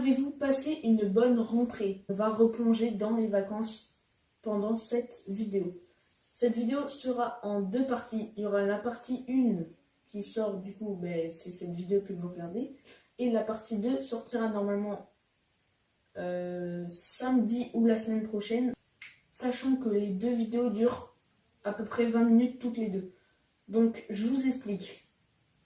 Avez-vous passé une bonne rentrée? On va replonger dans les vacances pendant cette vidéo. Cette vidéo sera en deux parties. Il y aura la partie 1 qui sort du coup, c'est cette vidéo que vous regardez. Et la partie 2 sortira normalement samedi ou la semaine prochaine. Sachant que les deux vidéos durent à peu près 20 minutes toutes les deux. Donc je vous explique.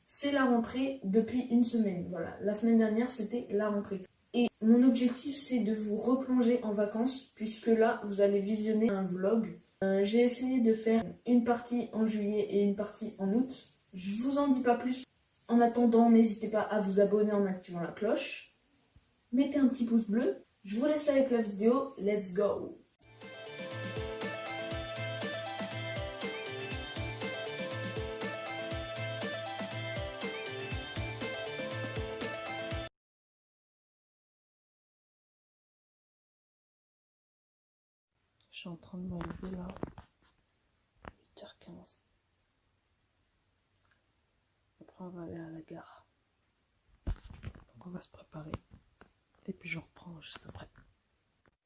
C'est la rentrée depuis une semaine. Voilà, la semaine dernière c'était la rentrée. Et mon objectif c'est de vous replonger en vacances puisque là vous allez visionner un vlog. J'ai essayé de faire une partie en juillet et une partie en août. Je vous en dis pas plus. En attendant, n'hésitez pas à vous abonner en activant la cloche. Mettez un petit pouce bleu. Je vous laisse avec la vidéo. Let's go! Je suis en train de me lever là. 8h15. Après on va aller à la gare. Donc on va se préparer. Et puis je reprends juste après.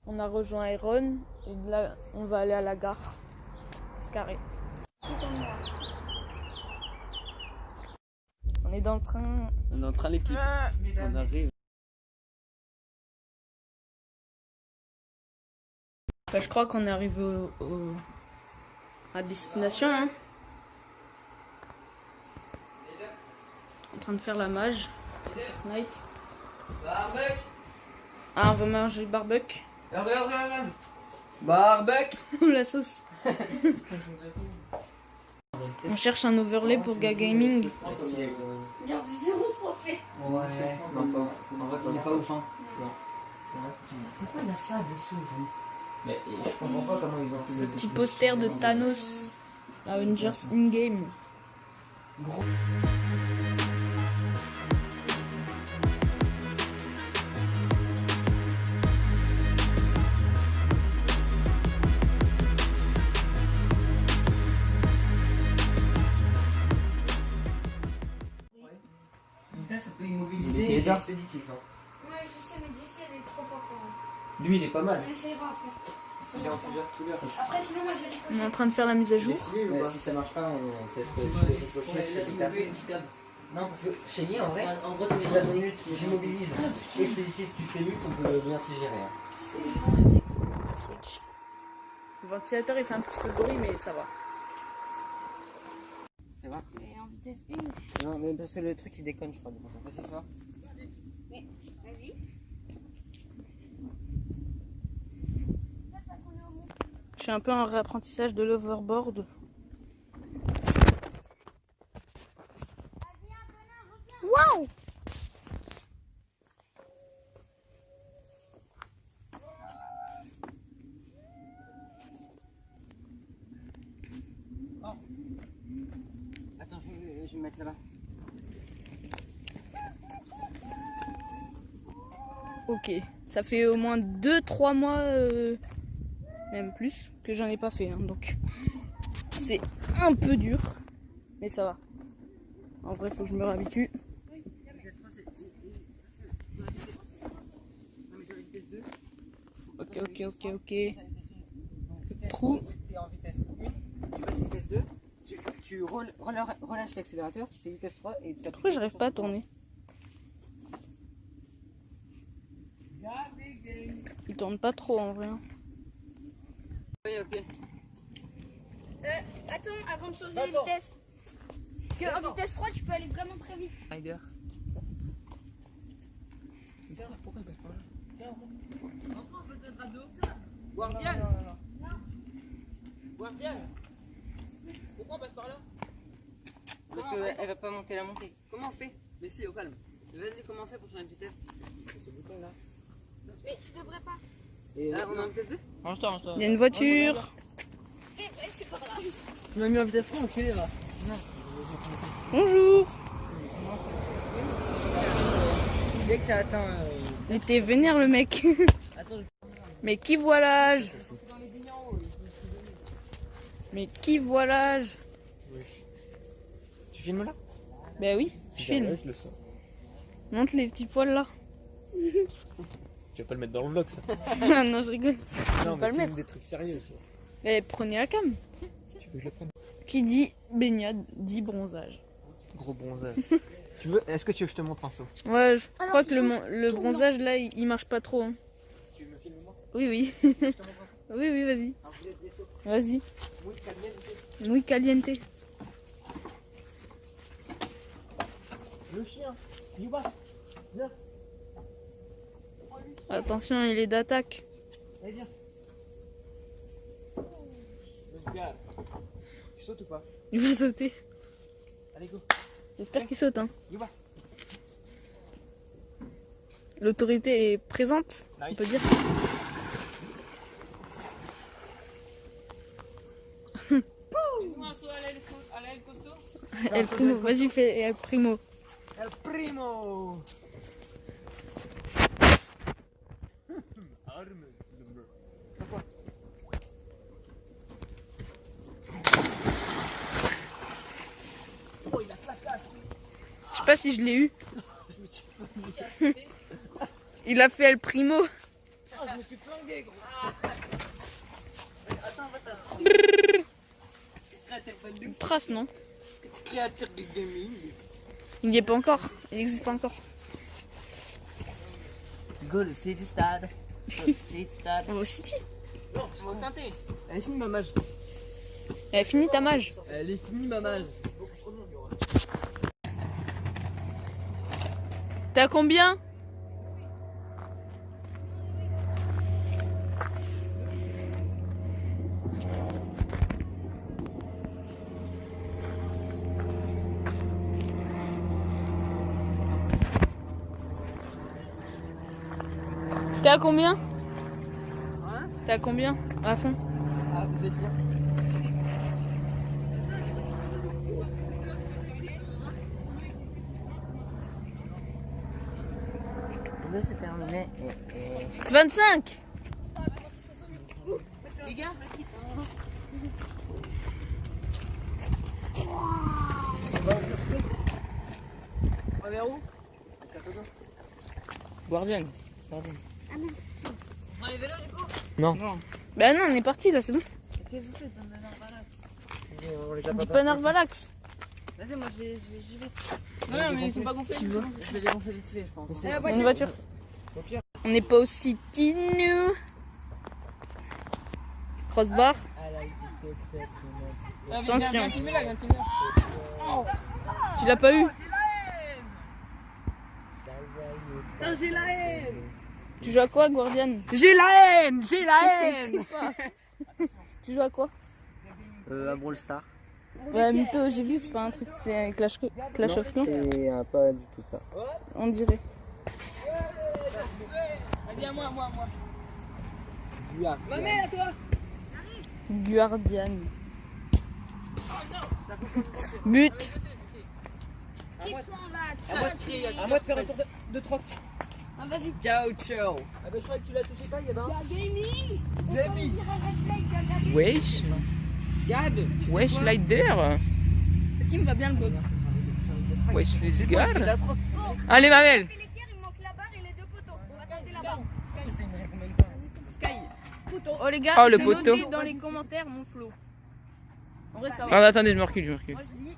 On a rejoint Iron et là on va aller à la gare. C'est carré. On est dans le train. On est dans le train l'équipe. On arrive. Je crois qu'on est arrivé à destination. Hein. En train de faire la mage. Fortnite. Barbec. Ah, on va manger le barbecue. Regarde. Barbec. La sauce. On cherche un overlay pour Gagaming. Regarde, zéro trophée. Ouais, non pas. En vrai, on est pas ouf hein. Pourquoi il y a ça dessous? Mais je comprends pas comment ils ont fait Petit poster de Thanos. Avengers in-game. Gros. Ça peut immobiliser et expéditif. Hein. Ouais, je sais, mais d'ici elle est trop forte. Lui il est pas mal. On essayera après. Il est en plusieurs couleurs. Après, sinon, moi j'ai On est en train de faire la mise à jour. Si ça marche pas, on teste Non, parce que chez Nier en vrai, si la minute j'immobilise, expéditif tu fais lutte, on peut bien s'y gérer. Hein. Switch. Le ventilateur il fait un petit peu de bruit mais ça va. Ça va? Mais en vitesse 1. Non, mais parce que le truc il déconne, je crois. Donc on va essayer de voir. Mais, vas-y. Je suis un peu en réapprentissage de l'overboard. Waouh! Attends, je vais me mettre là-bas. Ok, ça fait au moins 2-3 mois, même plus, que j'en ai pas fait. Hein, donc c'est un peu dur, mais ça va. En vrai, faut que je me réhabitue. Ok. Trou. Tu es en vitesse 1, tu passes vitesse 2, tu relâches l'accélérateur, tu fais vitesse 3 et tu appuies. Pourquoi j'arrive pas à tourner? Il tourne pas trop en vrai. Oui, ok. Attends, avant de changer les vitesses. En vitesse 3, tu peux aller vraiment très vite. Rider. Pourquoi il passe par là? Guardian. Non. Guardian. Pourquoi on passe par là? Parce qu'elle va pas monter la montée. Comment on fait? Mais si, au calme. Vas-y, comment on fait pour changer de vitesse? C'est ce bouton là. Mais tu devrais pas. Et là, on est en vitesse 2? Il y a une voiture. C'est pas grave. Tu m'as mis en vitesse 3, enculé là. Bonjour. Dès que t'as atteint. Il était vénère le mec. Mais qui voit l'âge? Mais qui voit l'âge? Tu filmes là? Ben oui, je filme. Je le sens. Montre les petits poils là. Tu vas pas le mettre dans le vlog ça. Non, je rigole. Non, pas le filme mettre. des trucs sérieux. Tu vois. Mais prenez la cam. Tu veux que je le prenne? Qui dit baignade dit bronzage. Gros bronzage. Tu veux? Est-ce que tu veux que je te montre un saut? Ouais, je Alors, crois que ils le bronzage là, il marche pas trop. Hein. Tu me filmes moi? Oui, oui. Je te montre un saut. Oui, oui, vas-y. Un boulet de ghetto. Vas-y. Muy caliente. Muy caliente. Le chien. Yuba. Viens. Attention, il est d'attaque. Allez, viens. Le gars. Tu sautes ou pas? Il va sauter. Allez, go. J'espère qu'il saute. Hein. Yuba. L'autorité est présente, on Nice. peut dire. Fais-nous un saut à l'aile costaud. El Primo, vas-y, fais El Primo. El primo. Arme. C'est quoi? Oh, il a la casse. Je sais pas si je l'ai eu. Il a fait El Primo. Ah, je me suis flingué, gros. Attends, attends. Trace, non? Créature du gaming. Il n'y est pas encore. Il n'existe pas encore. Go le City Stade. City Stade. On va au City. Non, On va au synthé. elle est finie ma mage. Elle a fini ta mage. Elle est finie ma mage. T'as combien? T'es à combien? Hein? T'es à combien? À fond. Ah, vous êtes bien. Là, c'est terminé. 25. Les gars, on va vers où? Guardian. On prend les vélos du coup? Bah non, on est parti là, c'est bon. Qu'est-ce que vous faites dans le Narvalax? On les a Dis pas Narvalax. Vas-y, moi j'y vais. Non, mais ils sont pas gonflés. Tu veux? Je vais les gonfler vite fait, je pense. Une voiture. Au pire. On n'est pas au City, nous. Crossbar. Attention. Viens filmer là, viens filmer là. Tu l'as pas eu? Putain, j'ai la haine! Tu joues à quoi, Guardian? J'ai la haine! J'ai la haine! Tu joues à quoi? À Brawl Stars. Ouais, Mytho, j'ai vu, c'est pas un truc. C'est un Clash of Clans. C'est pas du tout ça. On dirait. Vas-y, à moi. Guard. Mamelle à toi! Guardian. But. À moi de faire un tour de trotte. Ah, vas-y. Gaucho! Ah bah je croyais que tu la touchais pas, Yabin. Gaming. Wesh. Gab! Wesh, Slider. Est-ce qu'il me va bien le goal? Wesh, les C'est gars. la trotte. Allez, Mamel. Il manque la barre et les deux poteaux. On va tenter la barre. Oh les gars, Oh, le poteau. notez dans les commentaires mon flow. En vrai, ça va. Ah, attendez, je me recule. Moi je dis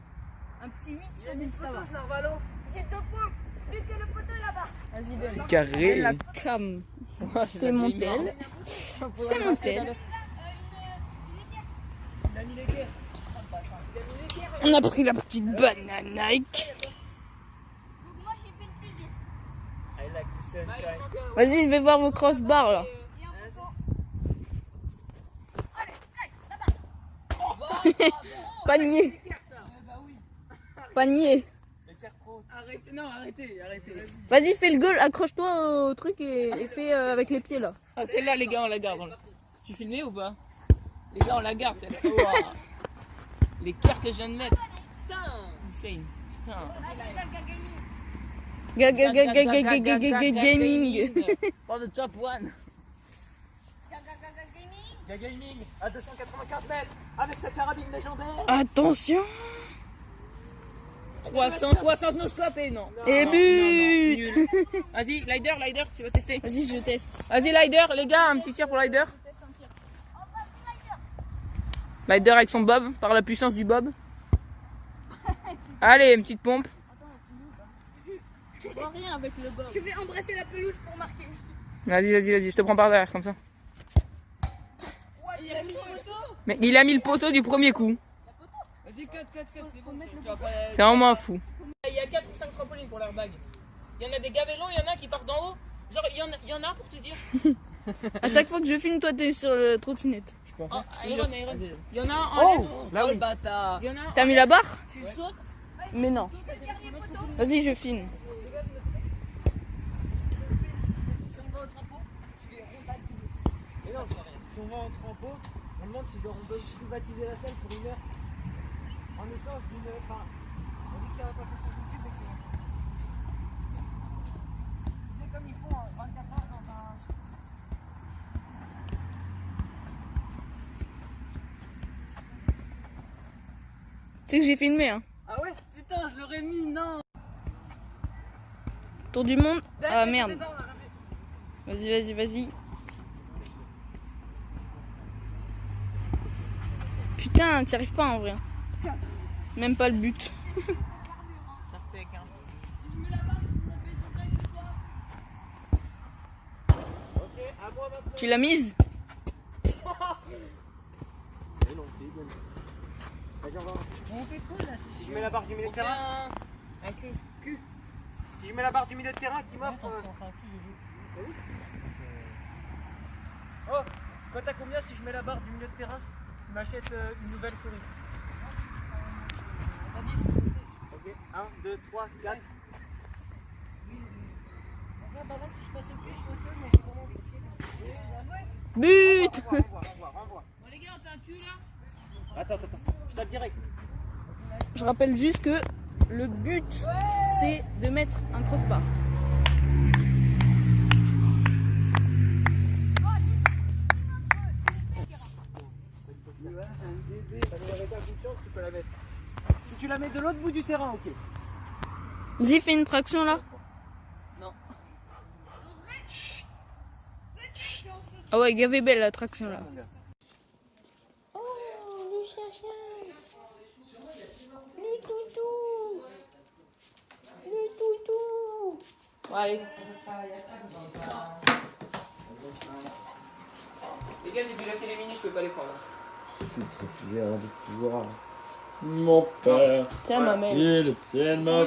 un petit 8 sur 10, ça va. J'ai 2 points, plus que le poteau là-bas. Vas-y, donne. C'est Carré. la cam. C'est mon tel. C'est mon tel. On a pris la petite banane Nike. Donc moi j'ai fait le plus dur. Vas-y, je vais voir vos crossbars là. Et un poteau. Allez, là-bas. Panier. Panier. Arrêtez. Vas-y, fais le goal, accroche-toi au truc et fais avec les pieds là. Ah, celle-là, les gars, on la garde. Tu filmais ou pas? Les gars, on la garde, celle-là. Ouah. Les cœurs que je viens de mettre. Putain. Insane. Putain. Gaming. For the top one. Gaming à 295 mètres avec sa carabine légendaire. Attention. 360 no-scope et non. Et Non, but. non, nul. Vas-y, Lider, tu vas tester. Vas-y, je teste. Vas-y, Lider, les gars, un petit tir pour Lider. Lider avec son bob, par la puissance du bob. Allez, une petite pompe. Rien avec le bord. Je vais embrasser la pelouse pour marquer. Vas-y, je te prends par derrière, comme ça. Mais il a mis le poteau du premier coup. Vas-y, cut, c'est bon. C'est vraiment fou. Il y a 4 ou 5 trampolines pour l'airbag. Il y en a des gavellons, il y en a qui partent d'en haut. Genre, il y en a pour te dire. À chaque fois que je filme, toi t'es sur le trottinette. Oh, Iron. Il y en a un en l'air. Là, oui. bâtard. Il y en a un. T'as mis la barre? Tu sautes. Mais non. Vas-y, je filme. Si on va au trempeau, je vais rondalle tout. Mais non, si on va en trempeau, on demande si on doit privatiser la salle pour 1 heure. En échange d'une. Enfin, on dit que ça va passer sur YouTube et que. C'est comme ils font en 24 heures dans un. Tu sais que j'ai filmé, hein. Ah ouais? Putain, je l'aurais mis, non! Tour du monde. Ah merde. Vas-y. Putain, t'y arrives pas en vrai. Même pas le but. Sartec, hein. Tu l'as mise? Vas-y, on va. On fait quoi là? Si je mets la barre du milieu de terrain. Un cul. Si je mets la barre du milieu de terrain qui m'offre. Oh, quand t'as combien si je mets la barre du milieu de terrain? Tu m'achètes une nouvelle souris. Ok, 1, 2, 3, 4. Par contre, si je passe au pied, je suis autre chose, mais j'ai vraiment envie de chier. But. Renvoie. Bon, les gars, on fait un cul là. Attends, je tape direct. Je rappelle juste que le but, c'est de mettre un crossbar. Tu peux la mettre. Si tu la mets de l'autre bout du terrain, ok. Vas-y, fais une traction là. Non. Ah ouais, gavé belle la traction là. Oh, le chien. Le toutou. Le toutou. Bon, allez. Les gars, j'ai dû lâcher les mini, je peux pas les prendre. Je suis trop fier de toi. Mon père, Tiens, ma mère. il est tellement.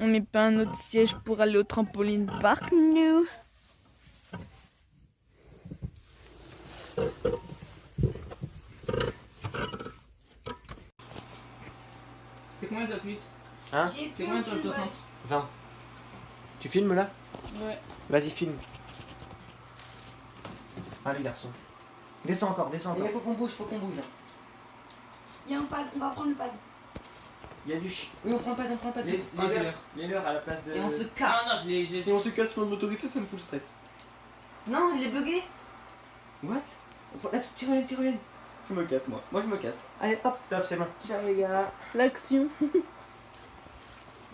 On met pas un autre siège pour aller au trampoline park, nous. C'est combien de top 8? Hein? C'est combien de top 60? 20. Tu filmes là? Ouais. Vas-y, filme. Allez, garçon. Descends encore. Il faut qu'on bouge, Viens, on va prendre le pad. Il y a du ch... Oui, on prend pas, Les douleurs. Mets-leur à la place de... Et on se Ah casse. non, je l'ai. Et on se casse sur une motoriste, ça me fout le stress. Non, il est bugué. What? Là, tire-le. Je me casse, moi. Moi, je me casse. Allez, hop. Stop, c'est bon. Ciao les gars. L'action.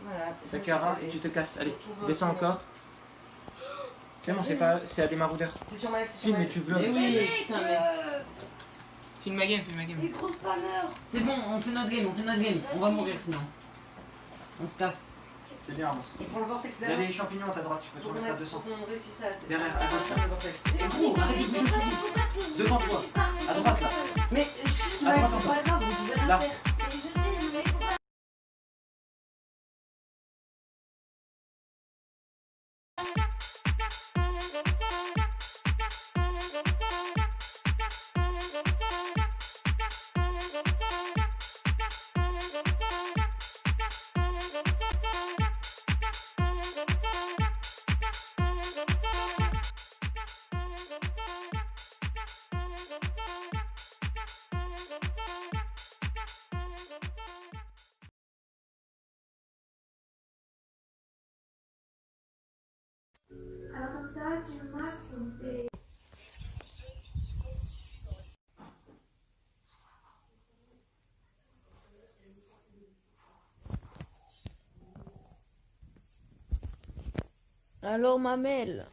Voilà. T'as qu'à et tu te casses. Allez, descends encore. C'est bon, c'est à des maraudeurs. C'est sur Maël, c'est sur Filme Maël. et tu vlogs. Mais oui, putain, mais. Filme ma game. Les gros spammers. C'est bon, on fait notre game. On va mourir sinon. On se casse. C'est bien. On prend le vortex Il y a derrière. des champignons à ta droite, tu peux Faut te mettre à 200. qu'on réussisse à. Derrière, à gauche, là. le vortex. Et gros, arrête de bouger aussi vite. Devant toi. À droite, là. Mais À Maël, droite, c'est pas grave, vous pouvez rien Là. faire. Mais je sais, mais faut pas. Alors comme ça, tu le masques, on fait... Alors Mamel.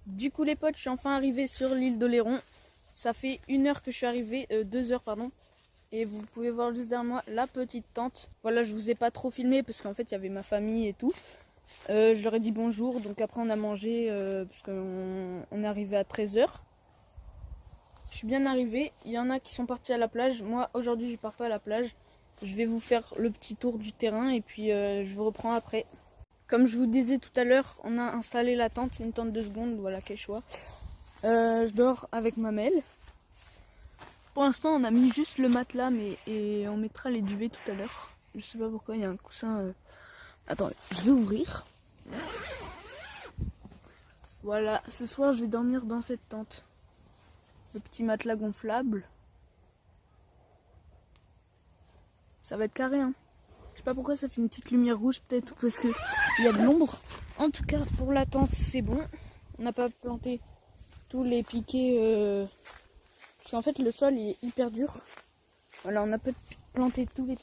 Du coup les potes, je suis enfin arrivé sur l'île d'Oléron. Ça fait 1 heure que je suis arrivé, 2 heures pardon. Et vous pouvez voir juste derrière moi la petite tente. Voilà, je vous ai pas trop filmé parce qu'en fait il y avait ma famille et tout. Je leur ai dit bonjour, donc après on a mangé parce qu'on est arrivé à 13 heures. Je suis bien arrivé, il y en a qui sont partis à la plage. Moi aujourd'hui je pars pas à la plage. Je vais vous faire le petit tour du terrain et puis je vous reprends après. Comme je vous disais tout à l'heure, on a installé la tente, c'est une tente de seconde, voilà, Quechua. Je dors avec Mamel. Pour l'instant, on a mis juste le matelas, et on mettra les duvets tout à l'heure. Je sais pas pourquoi, il y a un coussin... Attendez, je vais ouvrir. Voilà, ce soir, je vais dormir dans cette tente. Le petit matelas gonflable. Ça va être carré, hein. Je sais pas pourquoi ça fait une petite lumière rouge, peut-être parce que il y a de l'ombre. En tout cas, pour la tente, c'est bon. On n'a pas planté tous les piquets parce qu'en fait le sol il est hyper dur. Voilà, on a pas planté tous les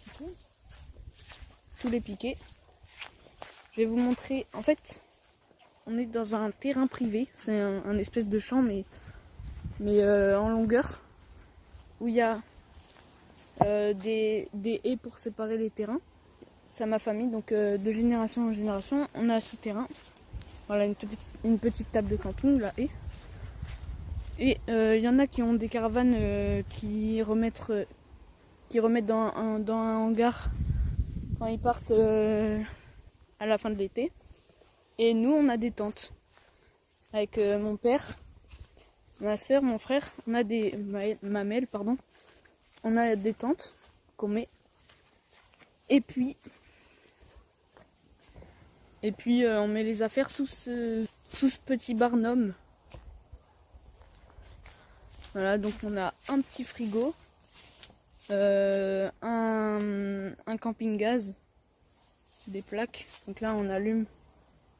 piquets. Je vais vous montrer. En fait, on est dans un terrain privé. C'est un espèce de champ, mais en longueur, où il y a des haies pour séparer les terrains. C'est à ma famille, donc de génération en génération, on a ce terrain. Voilà, une petite table de camping, là, et il y en a qui ont des caravanes qui remettent dans un hangar quand ils partent à la fin de l'été. Et nous, on a des tentes. Avec mon père, ma soeur, mon frère, on a Mamel, pardon. On a des tentes qu'on met. Et puis on met les affaires sous ce petit barnum. Voilà, donc on a un petit frigo, un camping-gaz, des plaques. Donc là on allume,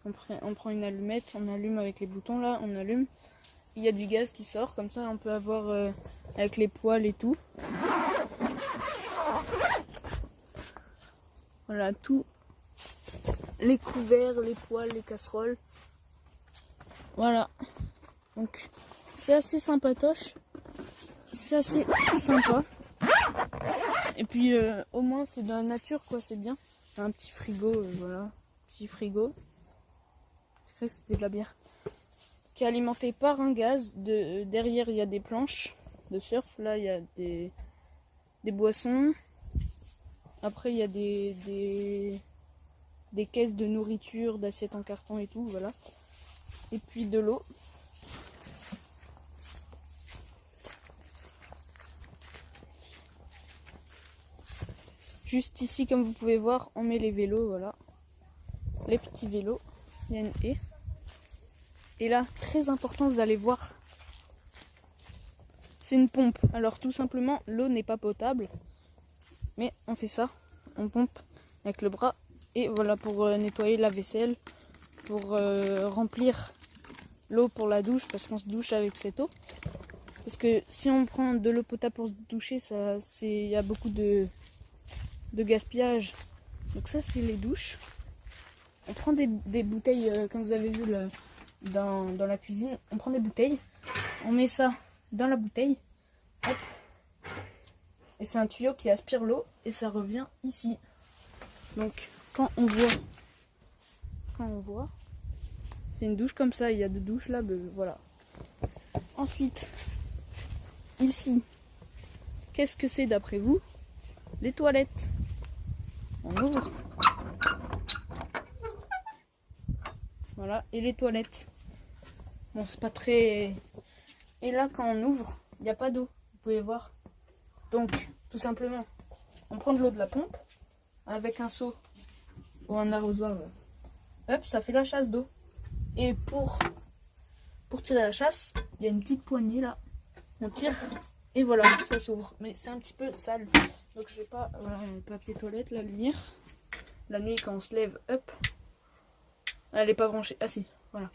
on prend une allumette, on allume avec les boutons là, on allume. Il y a du gaz qui sort, comme ça on peut avoir avec les poêles et tout. Voilà, tout. Les couverts, les poêles, les casseroles. Voilà. Donc, c'est assez sympatoche. C'est assez sympa. Et puis, au moins, c'est dans la nature, quoi, c'est bien. Un petit frigo, voilà. Petit frigo. Je crois que c'était de la bière. Qui est alimenté par un gaz. Derrière, il y a des planches de surf. Là, il y a des boissons. Après, il y a des caisses de nourriture, d'assiettes en carton et tout, voilà. Et puis de l'eau. Juste ici, comme vous pouvez voir, on met les vélos, voilà. Les petits vélos. Il y a une haie. Et là, très important, vous allez voir. C'est une pompe. Alors tout simplement, l'eau n'est pas potable. Mais on fait ça. On pompe avec le bras. Et voilà, pour nettoyer la vaisselle. Pour remplir l'eau pour la douche. Parce qu'on se douche avec cette eau. Parce que si on prend de l'eau potable pour se doucher, il y a beaucoup de gaspillage. Donc ça, c'est les douches. On prend des bouteilles, comme vous avez vu là, dans la cuisine. On prend des bouteilles. On met ça dans la bouteille. Hop. Et c'est un tuyau qui aspire l'eau. Et ça revient ici. Donc quand on voit, c'est une douche comme ça. Il y a deux douches là. Voilà. Ensuite, ici, qu'est-ce que c'est d'après vous? Les toilettes. On ouvre. Voilà, et les toilettes. Bon, c'est pas très... Et là, quand on ouvre, il n'y a pas d'eau. Vous pouvez voir. Donc, tout simplement, on prend de l'eau de la pompe avec un seau ou un arrosoir. Hop, ça fait la chasse d'eau. Et pour tirer la chasse, il y a une petite poignée là. On tire et voilà, ça s'ouvre. Mais c'est un petit peu sale. Donc je vais pas... Voilà, le papier toilette, la lumière. La nuit quand on se lève, hop. Elle est pas branchée. Ah si, voilà.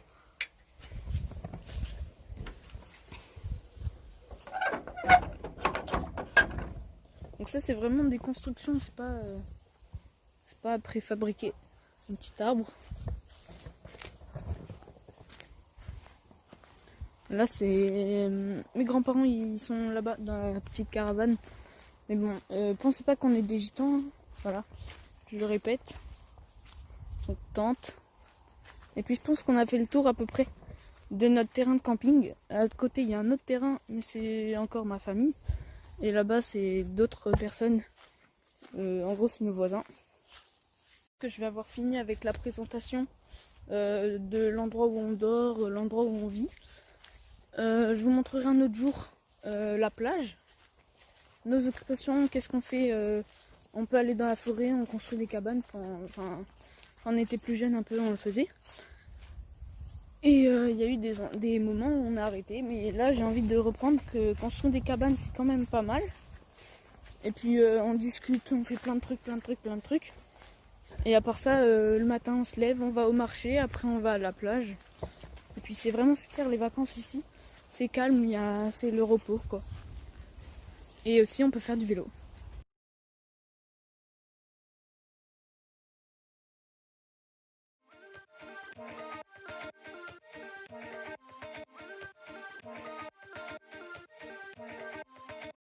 Donc ça c'est vraiment des constructions, c'est pas préfabriqué. Un petit arbre. Là c'est mes grands-parents, ils sont là-bas dans la petite caravane. Mais bon, pensez pas qu'on est des gitans, voilà. Je le répète. Donc tente. Et puis je pense qu'on a fait le tour à peu près de notre terrain de camping. À l'autre côté il y a un autre terrain, mais c'est encore ma famille. Et là-bas c'est d'autres personnes. En gros c'est nos voisins. Que je vais avoir fini avec la présentation de l'endroit où on dort, l'endroit où on vit. Je vous montrerai un autre jour la plage, nos occupations, qu'est-ce qu'on fait. On peut aller dans la forêt, on construit des cabanes. Quand on était plus jeune un peu on le faisait. Et il y a eu des moments où on a arrêté, mais là j'ai envie de reprendre que construire des cabanes c'est quand même pas mal. Et puis on discute, on fait plein de trucs. Et à part ça, le matin on se lève, on va au marché, après on va à la plage. Et puis c'est vraiment super les vacances ici. C'est calme, c'est le repos quoi. Et aussi on peut faire du vélo.